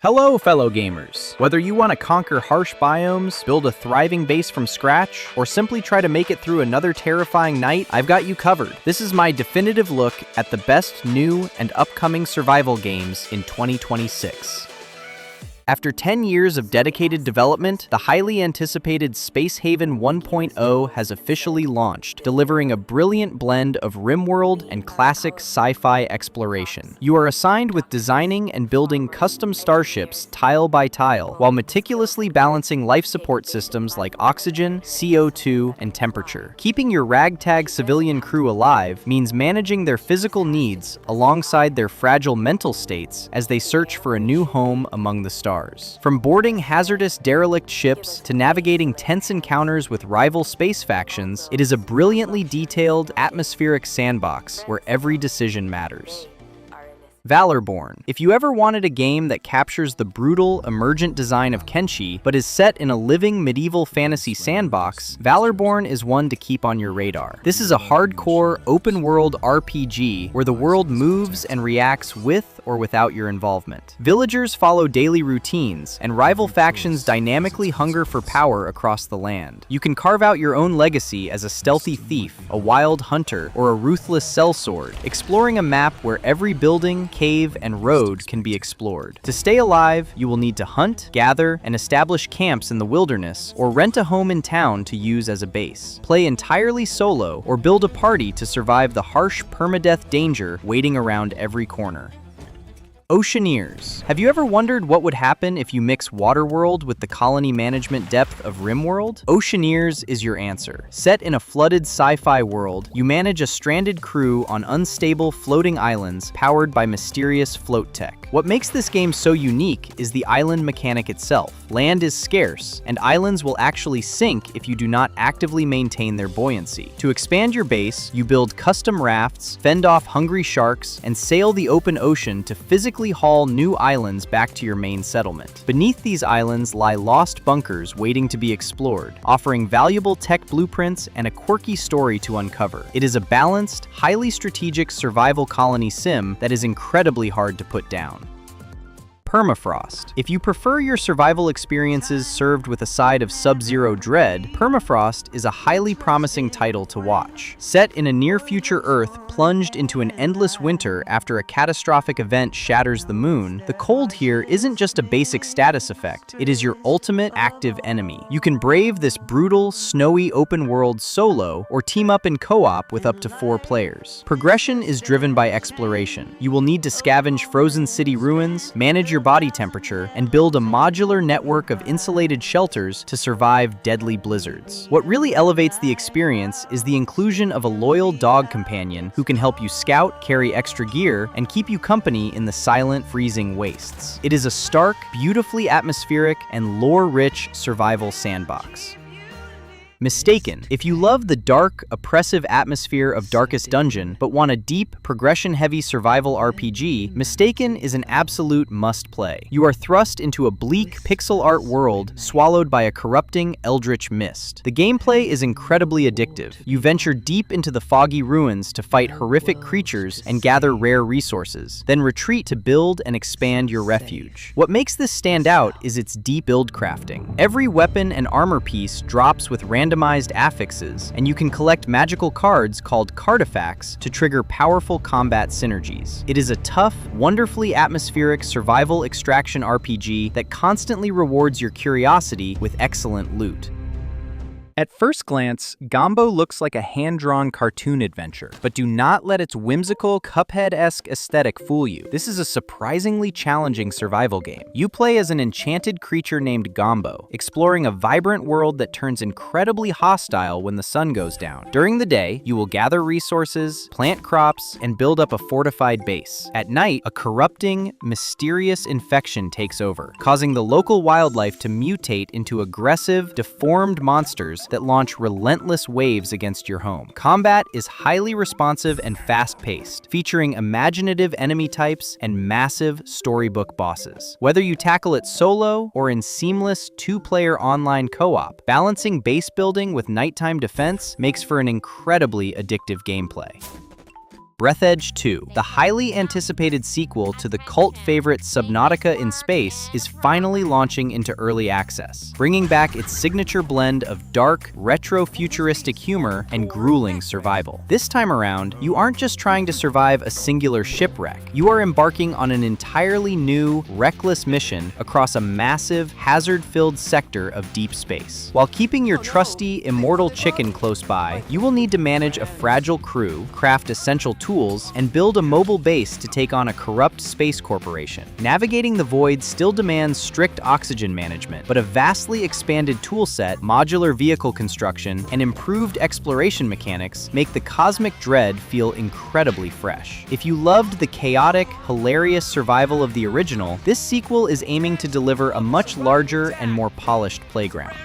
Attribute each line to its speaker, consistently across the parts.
Speaker 1: Hello, fellow gamers! Whether you want to conquer harsh biomes, build a thriving base from scratch, or simply try to make it through another terrifying night, I've got you covered. This is my definitive look at the best new and upcoming survival games in 2026. After 10 years of dedicated development, the highly anticipated Space Haven 1.0 has officially launched, delivering a brilliant blend of RimWorld and classic sci-fi exploration. You are assigned with designing and building custom starships tile by tile, while meticulously balancing life support systems like oxygen, CO2, and temperature. Keeping your ragtag civilian crew alive means managing their physical needs alongside their fragile mental states as they search for a new home among the stars. From boarding hazardous derelict ships to navigating tense encounters with rival space factions, it is a brilliantly detailed, atmospheric sandbox where every decision matters. Valorborn. If you ever wanted a game that captures the brutal, emergent design of Kenshi, but is set in a living medieval fantasy sandbox, Valorborn is one to keep on your radar. This is a hardcore, open-world RPG where the world moves and reacts with or without your involvement. Villagers follow daily routines, and rival factions dynamically hunger for power across the land. You can carve out your own legacy as a stealthy thief, a wild hunter, or a ruthless sellsword, exploring a map where every building, cave, and road can be explored. To stay alive, you will need to hunt, gather, and establish camps in the wilderness, or rent a home in town to use as a base. Play entirely solo, or build a party to survive the harsh permadeath danger waiting around every corner. Oceaneers. Have you ever wondered what would happen if you mix Waterworld with the colony management depth of RimWorld? Oceaneers is your answer. Set in a flooded sci-fi world, you manage a stranded crew on unstable floating islands powered by mysterious float tech. What makes this game so unique is the island mechanic itself. Land is scarce, and islands will actually sink if you do not actively maintain their buoyancy. To expand your base, you build custom rafts, fend off hungry sharks, and sail the open ocean to physically haul new islands back to your main settlement. Beneath these islands lie lost bunkers waiting to be explored, offering valuable tech blueprints and a quirky story to uncover. It is a balanced, highly strategic survival colony sim that is incredibly hard to put down. Permafrost. If you prefer your survival experiences served with a side of Sub-Zero dread, Permafrost is a highly promising title to watch. Set in a near-future Earth plunged into an endless winter after a catastrophic event shatters the moon, the cold here isn't just a basic status effect, it is your ultimate active enemy. You can brave this brutal, snowy open world solo, or team up in co-op with up to 4 players. Progression is driven by exploration. You will need to scavenge frozen city ruins, manage your body temperature, and build a modular network of insulated shelters to survive deadly blizzards. What really elevates the experience is the inclusion of a loyal dog companion who can help you scout, carry extra gear, and keep you company in the silent, freezing wastes. It is a stark, beautifully atmospheric, and lore-rich survival sandbox. Mistaken. If you love the dark, oppressive atmosphere of Darkest Dungeon, but want a deep, progression-heavy survival RPG, Mistaken is an absolute must-play. You are thrust into a bleak, pixel art world swallowed by a corrupting, eldritch mist. The gameplay is incredibly addictive. You venture deep into the foggy ruins to fight horrific creatures and gather rare resources, then retreat to build and expand your refuge. What makes this stand out is its deep build crafting. Every weapon and armor piece drops with randomized affixes, and you can collect magical cards called cardifacts to trigger powerful combat synergies. It is a tough, wonderfully atmospheric survival extraction RPG that constantly rewards your curiosity with excellent loot. At first glance, Gombo looks like a hand-drawn cartoon adventure, but do not let its whimsical, Cuphead-esque aesthetic fool you. This is a surprisingly challenging survival game. You play as an enchanted creature named Gombo, exploring a vibrant world that turns incredibly hostile when the sun goes down. During the day, you will gather resources, plant crops, and build up a fortified base. At night, a corrupting, mysterious infection takes over, causing the local wildlife to mutate into aggressive, deformed monsters that launch relentless waves against your home. Combat is highly responsive and fast-paced, featuring imaginative enemy types and massive storybook bosses. Whether you tackle it solo or in seamless 2-player online co-op, balancing base building with nighttime defense makes for an incredibly addictive gameplay. Breathedge 2, the highly anticipated sequel to the cult favorite Subnautica in Space, is finally launching into early access, bringing back its signature blend of dark, retro-futuristic humor and grueling survival. This time around, you aren't just trying to survive a singular shipwreck. You are embarking on an entirely new, reckless mission across a massive, hazard-filled sector of deep space. While keeping your trusty, immortal chicken close by, you will need to manage a fragile crew, craft essential tools, and build a mobile base to take on a corrupt space corporation. Navigating the void still demands strict oxygen management, but a vastly expanded toolset, modular vehicle construction, and improved exploration mechanics make the cosmic dread feel incredibly fresh. If you loved the chaotic, hilarious survival of the original, this sequel is aiming to deliver a much larger and more polished playground.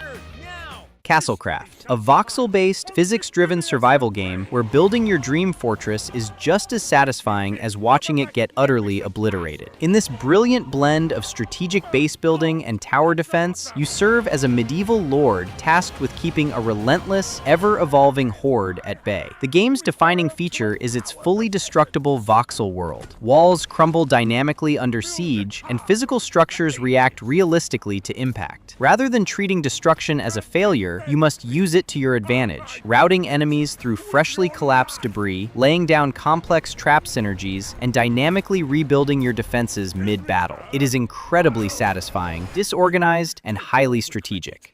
Speaker 1: Castlecraft, a voxel-based, physics-driven survival game where building your dream fortress is just as satisfying as watching it get utterly obliterated. In this brilliant blend of strategic base building and tower defense, you serve as a medieval lord tasked with keeping a relentless, ever-evolving horde at bay. The game's defining feature is its fully destructible voxel world. Walls crumble dynamically under siege, and physical structures react realistically to impact. Rather than treating destruction as a failure, you must use it to your advantage, routing enemies through freshly collapsed debris, laying down complex trap synergies, and dynamically rebuilding your defenses mid-battle. It is incredibly satisfying, disorganized, and highly strategic.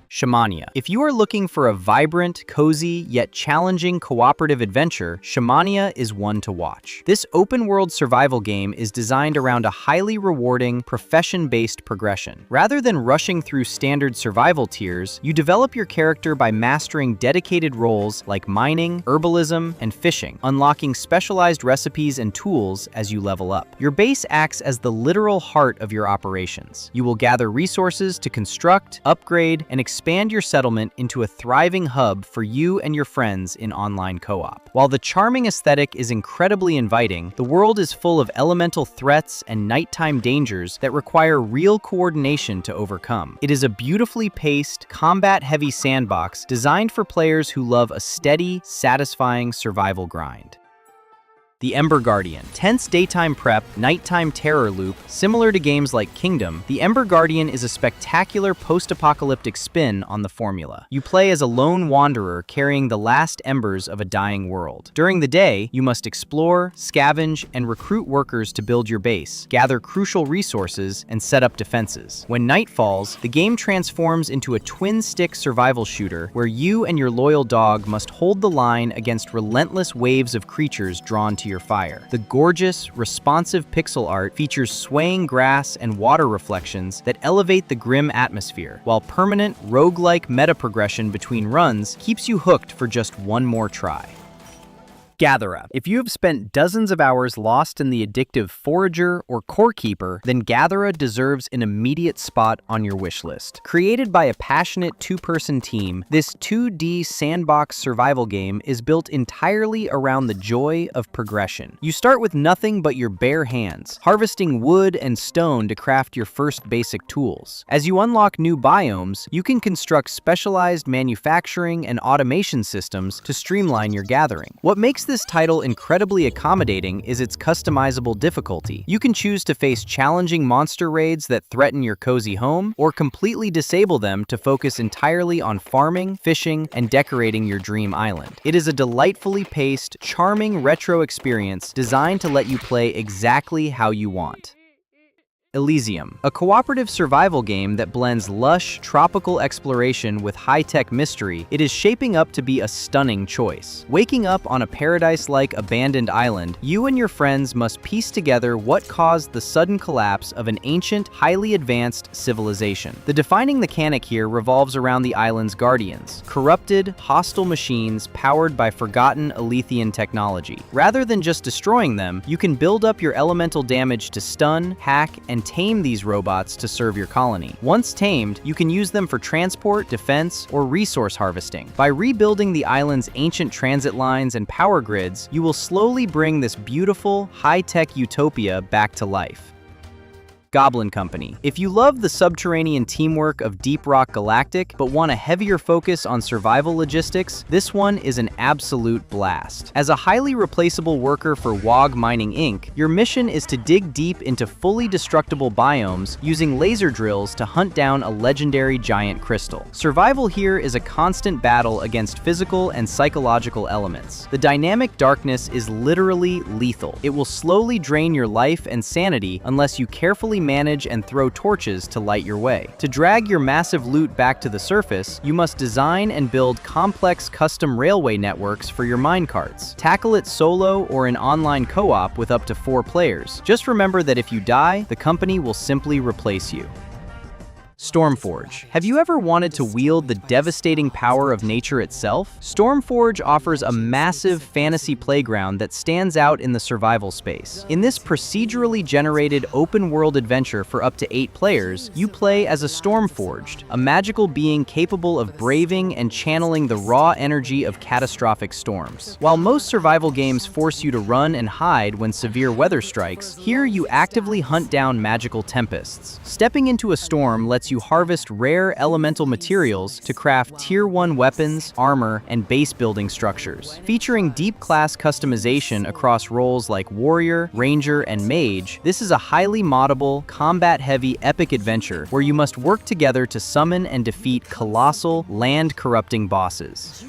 Speaker 1: Shamania. If you are looking for a vibrant, cozy, yet challenging cooperative adventure, Shamania is one to watch. This open-world survival game is designed around a highly rewarding, profession-based progression. Rather than rushing through standard survival tiers, you develop your character by mastering dedicated roles like mining, herbalism, and fishing, unlocking specialized recipes and tools as you level up. Your base acts as the literal heart of your operations. You will gather resources to construct, upgrade, and expand your settlement into a thriving hub for you and your friends in online co-op. While the charming aesthetic is incredibly inviting, the world is full of elemental threats and nighttime dangers that require real coordination to overcome. It is a beautifully paced, combat-heavy sandbox designed for players who love a steady, satisfying survival grind. The Ember Guardian. Tense daytime prep, nighttime terror loop. Similar to games like Kingdom, the Ember Guardian is a spectacular post-apocalyptic spin on the formula. You play as a lone wanderer carrying the last embers of a dying world. During the day, you must explore, scavenge, and recruit workers to build your base, gather crucial resources, and set up defenses. When night falls, the game transforms into a twin-stick survival shooter where you and your loyal dog must hold the line against relentless waves of creatures drawn to your fire. The gorgeous, responsive pixel art features swaying grass and water reflections that elevate the grim atmosphere, while permanent, roguelike meta progression between runs keeps you hooked for just one more try. Gathera. If you have spent dozens of hours lost in the addictive Forager or Core Keeper, then Gathera deserves an immediate spot on your wish list. Created by a passionate two-person team, this 2D sandbox survival game is built entirely around the joy of progression. You start with nothing but your bare hands, harvesting wood and stone to craft your first basic tools. As you unlock new biomes, you can construct specialized manufacturing and automation systems to streamline your gathering. What makes this title incredibly accommodating is its customizable difficulty. You can choose to face challenging monster raids that threaten your cozy home, or completely disable them to focus entirely on farming, fishing, and decorating your dream island. It is a delightfully paced, charming retro experience designed to let you play exactly how you want. Elysium, a cooperative survival game that blends lush, tropical exploration with high-tech mystery. It is shaping up to be a stunning choice. Waking up on a paradise-like abandoned island, you and your friends must piece together what caused the sudden collapse of an ancient, highly advanced civilization. The defining mechanic here revolves around the island's guardians, corrupted, hostile machines powered by forgotten Elysian technology. Rather than just destroying them, you can build up your elemental damage to stun, hack, and tame these robots to serve your colony. Once tamed, you can use them for transport, defense, or resource harvesting. By rebuilding the island's ancient transit lines and power grids, you will slowly bring this beautiful, high-tech utopia back to life. Goblin Company. If you love the subterranean teamwork of Deep Rock Galactic, but want a heavier focus on survival logistics, this one is an absolute blast. As a highly replaceable worker for WoG Mining Inc., your mission is to dig deep into fully destructible biomes using laser drills to hunt down a legendary giant crystal. Survival here is a constant battle against physical and psychological elements. The dynamic darkness is literally lethal. It will slowly drain your life and sanity unless you carefully manage and throw torches to light your way. To drag your massive loot back to the surface, you must design and build complex custom railway networks for your minecarts. Tackle it solo or in online co-op with up to 4 players. Just remember that if you die, the company will simply replace you. Stormforge. Have you ever wanted to wield the devastating power of nature itself? Stormforge offers a massive fantasy playground that stands out in the survival space. In this procedurally generated open-world adventure for up to 8 players, you play as a Stormforged, a magical being capable of braving and channeling the raw energy of catastrophic storms. While most survival games force you to run and hide when severe weather strikes, here you actively hunt down magical tempests. Stepping into a storm lets you harvest rare elemental materials to craft Tier 1 weapons, armor, and base building structures. Featuring deep class customization across roles like warrior, ranger, and mage, this is a highly moddable, combat-heavy epic adventure where you must work together to summon and defeat colossal, land-corrupting bosses.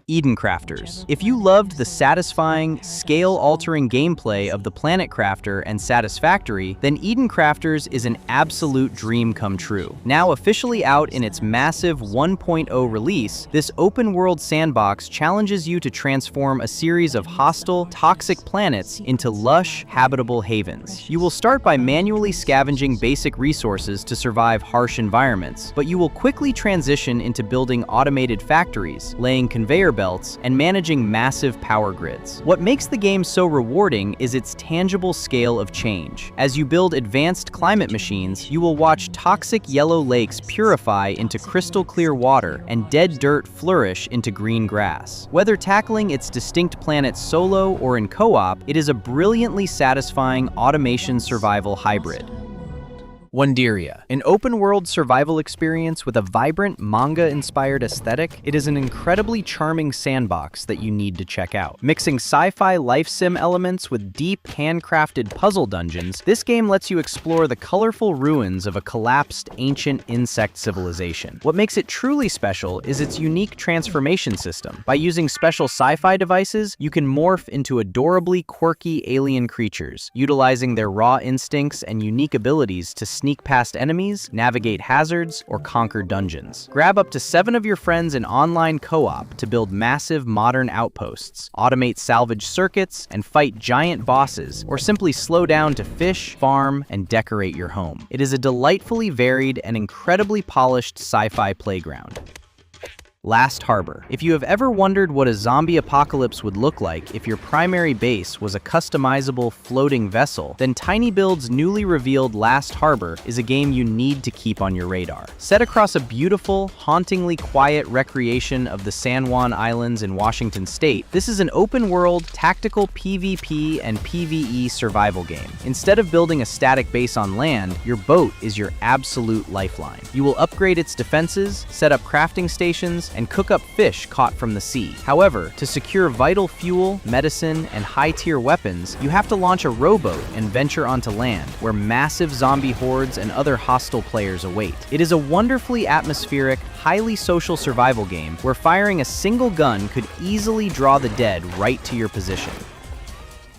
Speaker 1: Eden Crafters. If you loved the satisfying, scale-altering gameplay of the Planet Crafter and Satisfactory, then Eden Crafters is an absolute dream come true. Now officially out in its massive 1.0 release, this open-world sandbox challenges you to transform a series of hostile, toxic planets into lush, habitable havens. You will start by manually scavenging basic resources to survive harsh environments, but you will quickly transition into building automated factories, laying conveyor belts, and managing massive power grids. What makes the game so rewarding is its tangible scale of change. As you build advanced climate machines, you will watch toxic yellow lakes purify into crystal clear water and dead dirt flourish into green grass. Whether tackling its distinct planets solo or in co-op, it is a brilliantly satisfying automation survival hybrid. Wonderia, an open-world survival experience with a vibrant manga-inspired aesthetic. It is an incredibly charming sandbox that you need to check out. Mixing sci-fi life sim elements with deep, handcrafted puzzle dungeons, this game lets you explore the colorful ruins of a collapsed ancient insect civilization. What makes it truly special is its unique transformation system. By using special sci-fi devices, you can morph into adorably quirky alien creatures, utilizing their raw instincts and unique abilities to sneak past enemies, navigate hazards, or conquer dungeons. Grab up to 7 of your friends in online co-op to build massive modern outposts, automate salvage circuits, and fight giant bosses, or simply slow down to fish, farm, and decorate your home. It is a delightfully varied and incredibly polished sci-fi playground. Last Harbor. If you have ever wondered what a zombie apocalypse would look like if your primary base was a customizable floating vessel, then tinyBuild's newly revealed Last Harbor is a game you need to keep on your radar. Set across a beautiful, hauntingly quiet recreation of the San Juan Islands in Washington State, this is an open-world, tactical PvP and PvE survival game. Instead of building a static base on land, your boat is your absolute lifeline. You will upgrade its defenses, set up crafting stations, and cook up fish caught from the sea. However, to secure vital fuel, medicine, and high-tier weapons, you have to launch a rowboat and venture onto land, where massive zombie hordes and other hostile players await. It is a wonderfully atmospheric, highly social survival game where firing a single gun could easily draw the dead right to your position.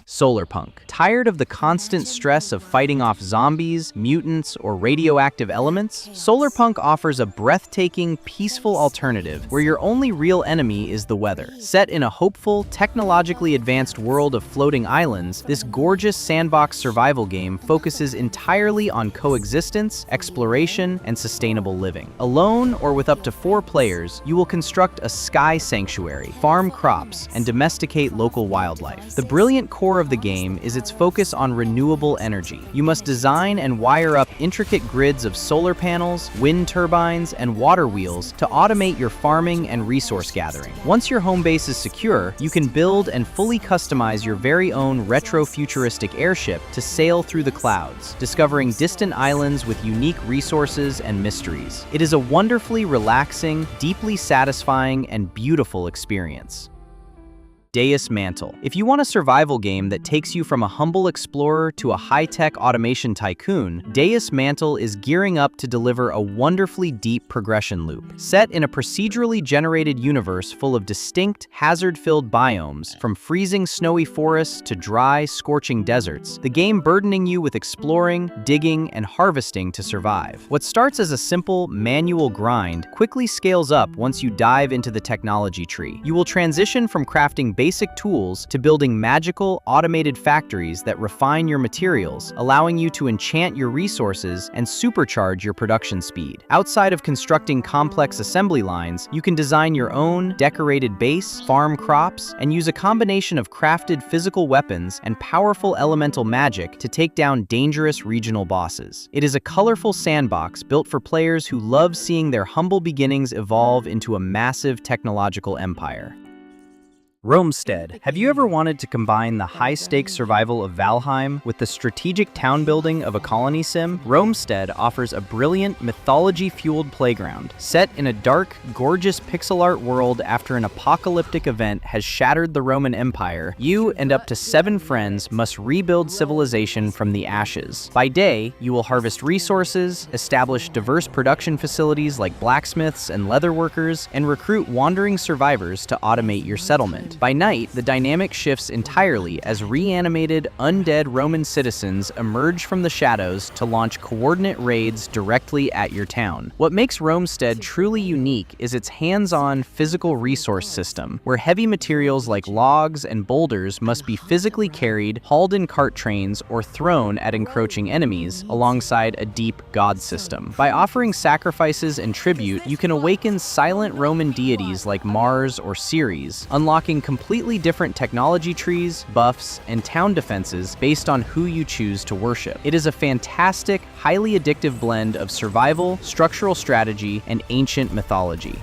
Speaker 1: Solarpunk. Tired of the constant stress of fighting off zombies, mutants, or radioactive elements? Solarpunk offers a breathtaking, peaceful alternative where your only real enemy is the weather. Set in a hopeful, technologically advanced world of floating islands, this gorgeous sandbox survival game focuses entirely on coexistence, exploration, and sustainable living. Alone or with up to 4 players, you will construct a sky sanctuary, farm crops, and domesticate local wildlife. The brilliant core core of the game is its focus on renewable energy. You must design and wire up intricate grids of solar panels, wind turbines, and water wheels to automate your farming and resource gathering. Once your home base is secure, you can build and fully customize your very own retro-futuristic airship to sail through the clouds, discovering distant islands with unique resources and mysteries. It is a wonderfully relaxing, deeply satisfying, and beautiful experience. Deus Mantle. If you want a survival game that takes you from a humble explorer to a high-tech automation tycoon, Deus Mantle is gearing up to deliver a wonderfully deep progression loop. Set in a procedurally generated universe full of distinct, hazard-filled biomes, from freezing snowy forests to dry, scorching deserts, the game burdening you with exploring, digging, and harvesting to survive. What starts as a simple, manual grind quickly scales up once you dive into the technology tree. You will transition from crafting basic tools to building magical, automated factories that refine your materials, allowing you to enchant your resources and supercharge your production speed. Outside of constructing complex assembly lines, you can design your own decorated base, farm crops, and use a combination of crafted physical weapons and powerful elemental magic to take down dangerous regional bosses. It is a colorful sandbox built for players who love seeing their humble beginnings evolve into a massive technological empire. Romestead. Have you ever wanted to combine the high-stakes survival of Valheim with the strategic town building of a colony sim? Romestead offers a brilliant, mythology-fueled playground. Set in a dark, gorgeous pixel art world after an apocalyptic event has shattered the Roman Empire, you and up to 7 friends must rebuild civilization from the ashes. By day, you will harvest resources, establish diverse production facilities like blacksmiths and leatherworkers, and recruit wandering survivors to automate your settlement. By night, the dynamic shifts entirely as reanimated, undead Roman citizens emerge from the shadows to launch coordinate raids directly at your town. What makes Romestead truly unique is its hands-on physical resource system, where heavy materials like logs and boulders must be physically carried, hauled in cart trains, or thrown at encroaching enemies, alongside a deep god system. By offering sacrifices and tribute, you can awaken silent Roman deities like Mars or Ceres, unlocking completely different technology trees, buffs, and town defenses based on who you choose to worship. It is a fantastic, highly addictive blend of survival, structural strategy, and ancient mythology.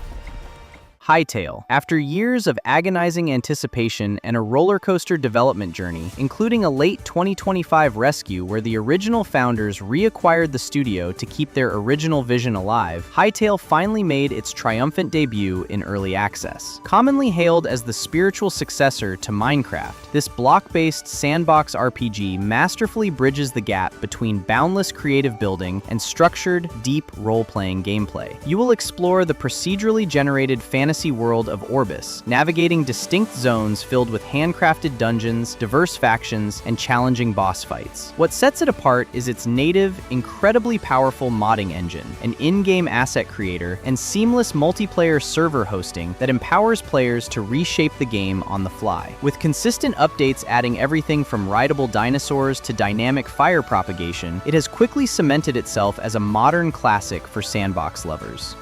Speaker 1: Hytale. After years of agonizing anticipation and a roller coaster development journey, including a late 2025 rescue where the original founders reacquired the studio to keep their original vision alive, Hytale finally made its triumphant debut in early access. Commonly hailed as the spiritual successor to Minecraft, this block-based sandbox RPG masterfully bridges the gap between boundless creative building and structured, deep role-playing gameplay. You will explore the procedurally generated fantasy world of Orbis, navigating distinct zones filled with handcrafted dungeons, diverse factions, and challenging boss fights. What sets it apart is its native, incredibly powerful modding engine, an in-game asset creator, and seamless multiplayer server hosting that empowers players to reshape the game on the fly. With consistent updates adding everything from rideable dinosaurs to dynamic fire propagation, it has quickly cemented itself as a modern classic for sandbox lovers.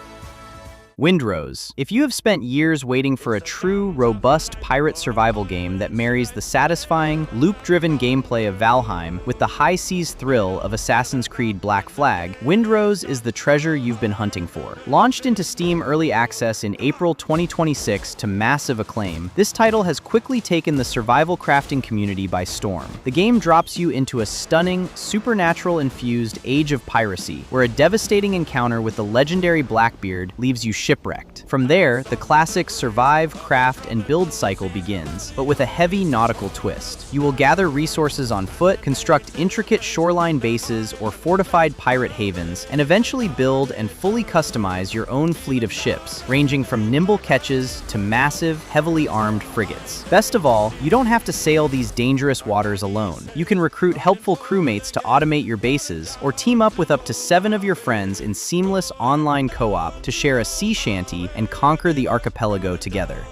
Speaker 1: Windrose. If you have spent years waiting for a true, robust pirate survival game that marries the satisfying, loop-driven gameplay of Valheim with the high-seas thrill of Assassin's Creed Black Flag, Windrose is the treasure you've been hunting for. Launched into Steam Early Access in April 2026 to massive acclaim, this title has quickly taken the survival crafting community by storm. The game drops you into a stunning, supernatural-infused age of piracy, where a devastating encounter with the legendary Blackbeard leaves you shipwrecked. From there, the classic survive, craft, and build cycle begins, but with a heavy nautical twist. You will gather resources on foot, construct intricate shoreline bases or fortified pirate havens, and eventually build and fully customize your own fleet of ships, ranging from nimble ketches to massive, heavily armed frigates. Best of all, you don't have to sail these dangerous waters alone. You can recruit helpful crewmates to automate your bases, or team up with up to 7 of your friends in seamless online co-op to share a sea shanty and conquer the archipelago together.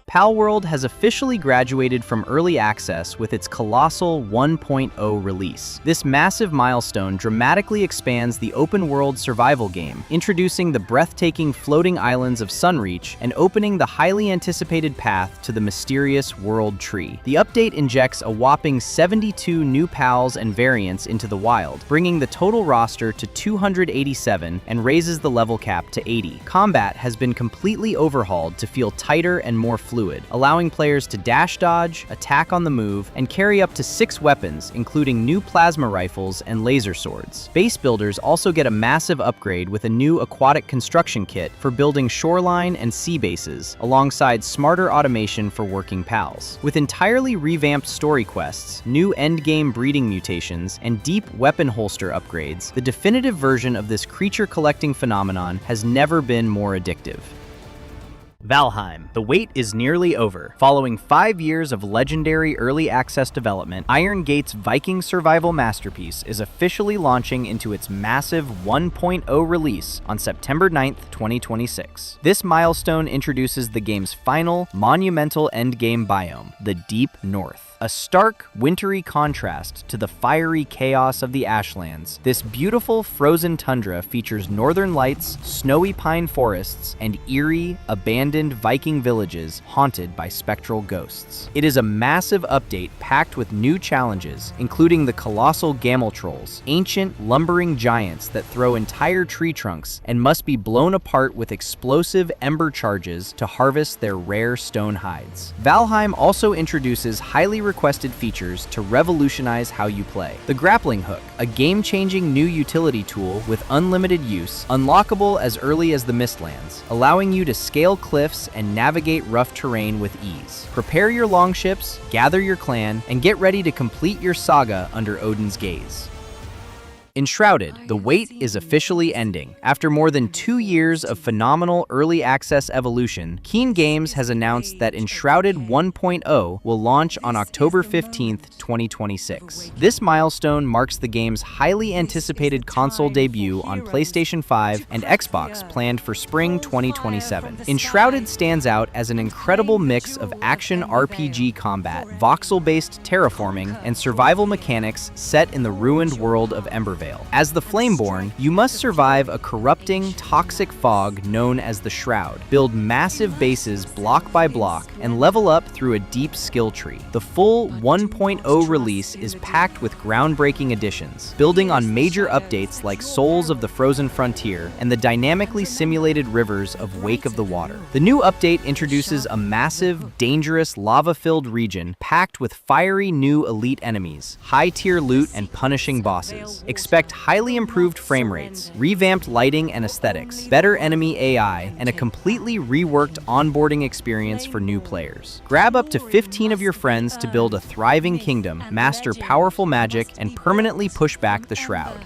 Speaker 1: Palworld has officially graduated from early access with its colossal 1.0 release. This massive milestone dramatically expands the open-world survival game, introducing the breathtaking floating islands of Sunreach and opening the highly anticipated path to the mysterious World Tree. The update injects a whopping 72 new pals and variants into the wild, bringing the total roster to 287 and raises the level cap to 80. Combat has been completely overhauled to feel tighter and more fluid, allowing players to dash dodge, attack on the move, and carry up to 6 weapons, including new plasma rifles and laser swords. Base builders also get a massive upgrade with a new aquatic construction kit for building shoreline and sea bases, alongside smarter automation for working pals. With entirely revamped story quests, new endgame breeding mutations, and deep weapon holster upgrades, the definitive version of this creature-collecting phenomenon has never been more addictive. Valheim. The wait is nearly over. Following 5 years of legendary early access development, Iron Gate's Viking survival masterpiece is officially launching into its massive 1.0 release on September 9th, 2026. This milestone introduces the game's final, monumental endgame biome, the Deep North. A stark, wintry contrast to the fiery chaos of the Ashlands, this beautiful frozen tundra features northern lights, snowy pine forests, and eerie, abandoned Viking villages haunted by spectral ghosts. It is a massive update packed with new challenges, including the colossal gamel trolls, ancient, lumbering giants that throw entire tree trunks and must be blown apart with explosive ember charges to harvest their rare stone hides. Valheim also introduces highly requested features to revolutionize how you play. The grappling hook, a game-changing new utility tool with unlimited use, unlockable as early as the Mistlands, allowing you to scale cliffs and navigate rough terrain with ease. Prepare your longships, gather your clan, and get ready to complete your saga under Odin's gaze. Enshrouded, the wait is officially ending. After more than 2 years of phenomenal early access evolution, Keen Games has announced that Enshrouded 1.0 will launch on October 15th, 2026. This milestone marks the game's highly anticipated console debut on PlayStation 5 and Xbox planned for spring 2027. Enshrouded stands out as an incredible mix of action RPG combat, voxel-based terraforming, and survival mechanics set in the ruined world of Embervale. As the Flameborn, you must survive a corrupting, toxic fog known as the Shroud, build massive bases block by block, and level up through a deep skill tree. The full 1.0 release is packed with groundbreaking additions, building on major updates like Souls of the Frozen Frontier and the dynamically simulated rivers of Wake of the Water. The new update introduces a massive, dangerous, lava-filled region packed with fiery new elite enemies, high-tier loot, and punishing bosses. Expect highly improved frame rates, revamped lighting and aesthetics, better enemy AI, and a completely reworked onboarding experience for new players. Grab up to 15 of your friends to build a thriving kingdom, master powerful magic, and permanently push back the Shroud.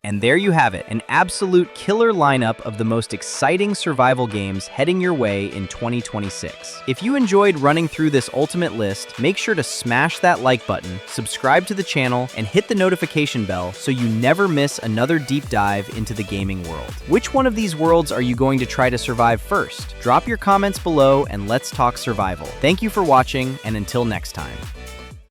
Speaker 1: And there you have it, an absolute killer lineup of the most exciting survival games heading your way in 2026. If you enjoyed running through this ultimate list, make sure to smash that like button, subscribe to the channel, and hit the notification bell so you never miss another deep dive into the gaming world. Which one of these worlds are you going to try to survive first? Drop your comments below and let's talk survival. Thank you for watching, and until next time.